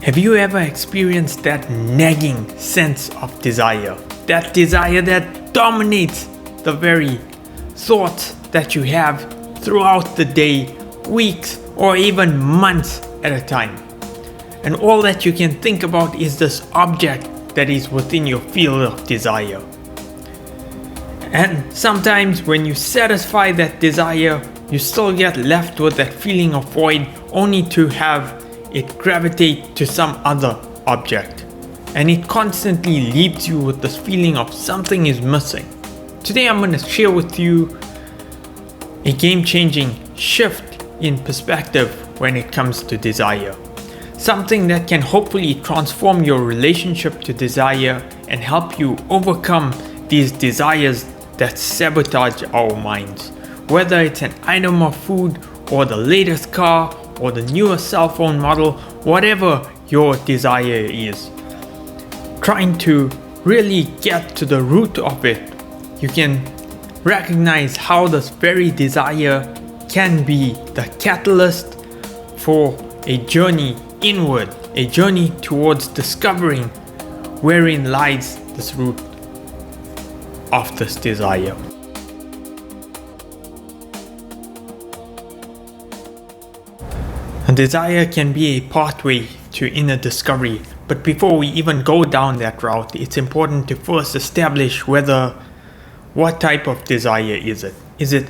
Have you ever experienced that nagging sense of desire? That desire that dominates the very thoughts that you have throughout the day, weeks, or even months at a time. And all that you can think about is this object that is within your field of desire. And sometimes when you satisfy that desire, you still get left with that feeling of void, only to have it gravitate to some other object. And it constantly leaves you with this feeling of something is missing. Today I'm going to share with you a game-changing shift in perspective when it comes to desire. Something that can hopefully transform your relationship to desire and help you overcome these desires that sabotage our minds. Whether it's an item of food or the latest car or the newest cell phone model, whatever your desire is, trying to really get to the root of it, you can recognize how this very desire can be the catalyst for a journey inward, a journey towards discovering wherein lies this root of this desire. A desire can be a pathway to inner discovery, but before we even go down that route, it's important to first establish what type of desire is it. Is it,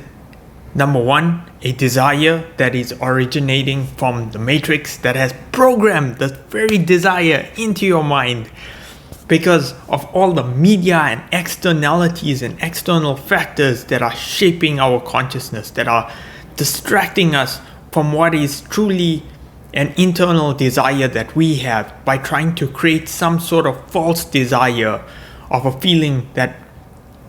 number one, a desire that is originating from the matrix that has programmed the very desire into your mind because of all the media and externalities and external factors that are shaping our consciousness, that are distracting us from what is truly an internal desire that we have by trying to create some sort of false desire of a feeling that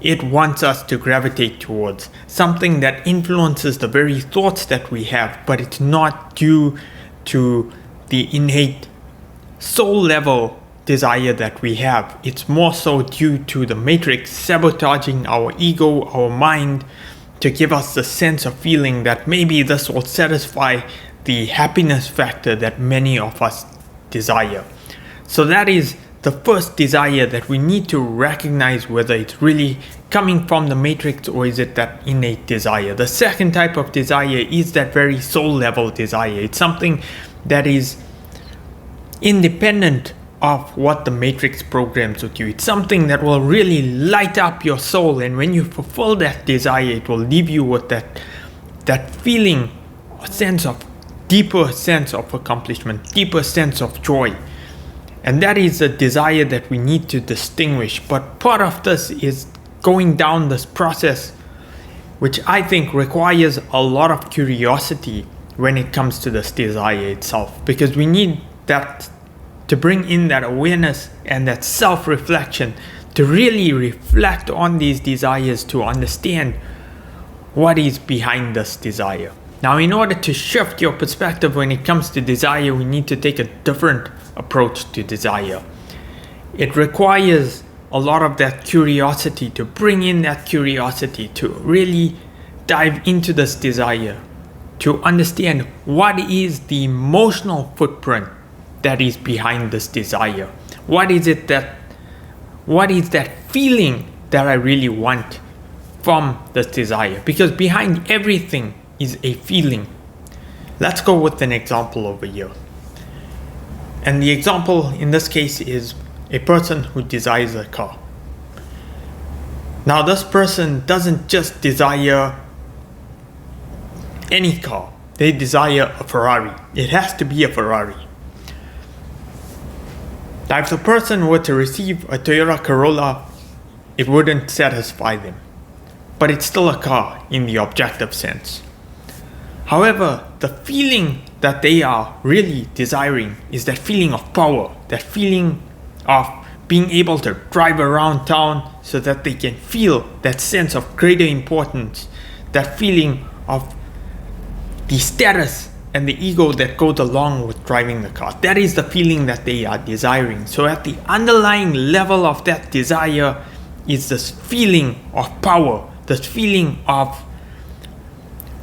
it wants us to gravitate towards, something that influences the very thoughts that we have, but it's not due to the innate soul level desire that we have. It's more so due to the matrix sabotaging our ego, our mind, to give us the sense of feeling that maybe this will satisfy the happiness factor that many of us desire. So that is the first desire that we need to recognize, whether it's really coming from the matrix or is it that innate desire. The second type of desire is that very soul level desire. It's something that is independent of what the matrix programs with you. It's something that will really light up your soul, and when you fulfill that desire, it will leave you with that feeling, a deeper sense of accomplishment, deeper sense of joy. And that is a desire that we need to distinguish. But part of this is going down this process, which I think requires a lot of curiosity when it comes to this desire itself, because we need that to bring in that awareness and that self-reflection to really reflect on these desires, to understand what is behind this desire. Now, in order to shift your perspective when it comes to desire, we need to take a different approach to desire. It requires a lot of that curiosity, to bring in that curiosity, to really dive into this desire, to understand what is the emotional footprint that is behind this desire. What is that feeling that I really want from this desire? Because behind everything is a feeling. Let's go with an example over here. And the example in this case is a person who desires a car. Now, this person doesn't just desire any car. They desire a Ferrari. It has to be a Ferrari. Now, if the person were to receive a Toyota Corolla, it wouldn't satisfy them. But it's still a car in the objective sense. However, the feeling that they are really desiring is that feeling of power, that feeling of being able to drive around town so that they can feel that sense of greater importance, that feeling of the status and the ego that goes along with driving the car. That is the feeling that they are desiring. So at the underlying level of that desire is this feeling of power, this feeling of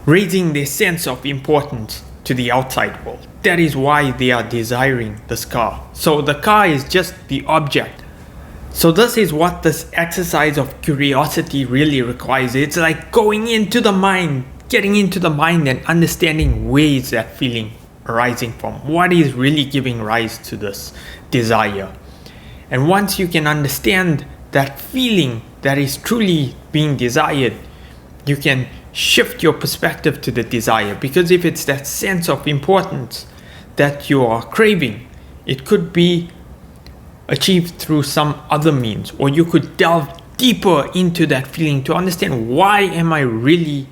raising their sense of importance to the outside world. that is why they are desiring this car. So the car is just the object. So this is what this exercise of curiosity really requires. It's like going into the mind, getting into the mind and understanding where is that feeling arising from. What is really giving rise to this desire? And once you can understand that feeling that is truly being desired, you can shift your perspective to the desire. Because if it's that sense of importance that you are craving, it could be achieved through some other means, or you could delve deeper into that feeling to understand, why am I really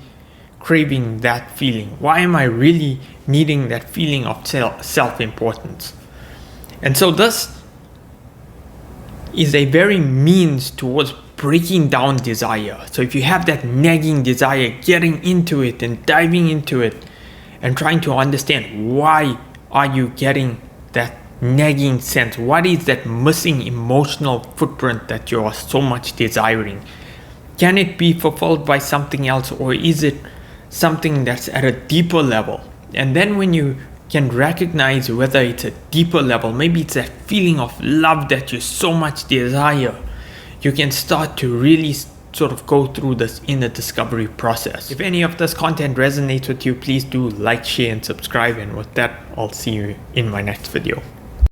craving that feeling? Why am I really needing that feeling of self-importance? And so this is a very means towards breaking down desire. So if you have that nagging desire, getting into it and diving into it and trying to understand, why are you getting that nagging sense? What is that missing emotional footprint that you are so much desiring? Can it be fulfilled by something else, or is it something that's at a deeper level? And then when you can recognize whether it's a deeper level, maybe it's that feeling of love that you so much desire, you can start to really sort of go through this inner discovery process. If any of this content resonates with you, please do like, share and subscribe, and with that, I'll see you in my next video.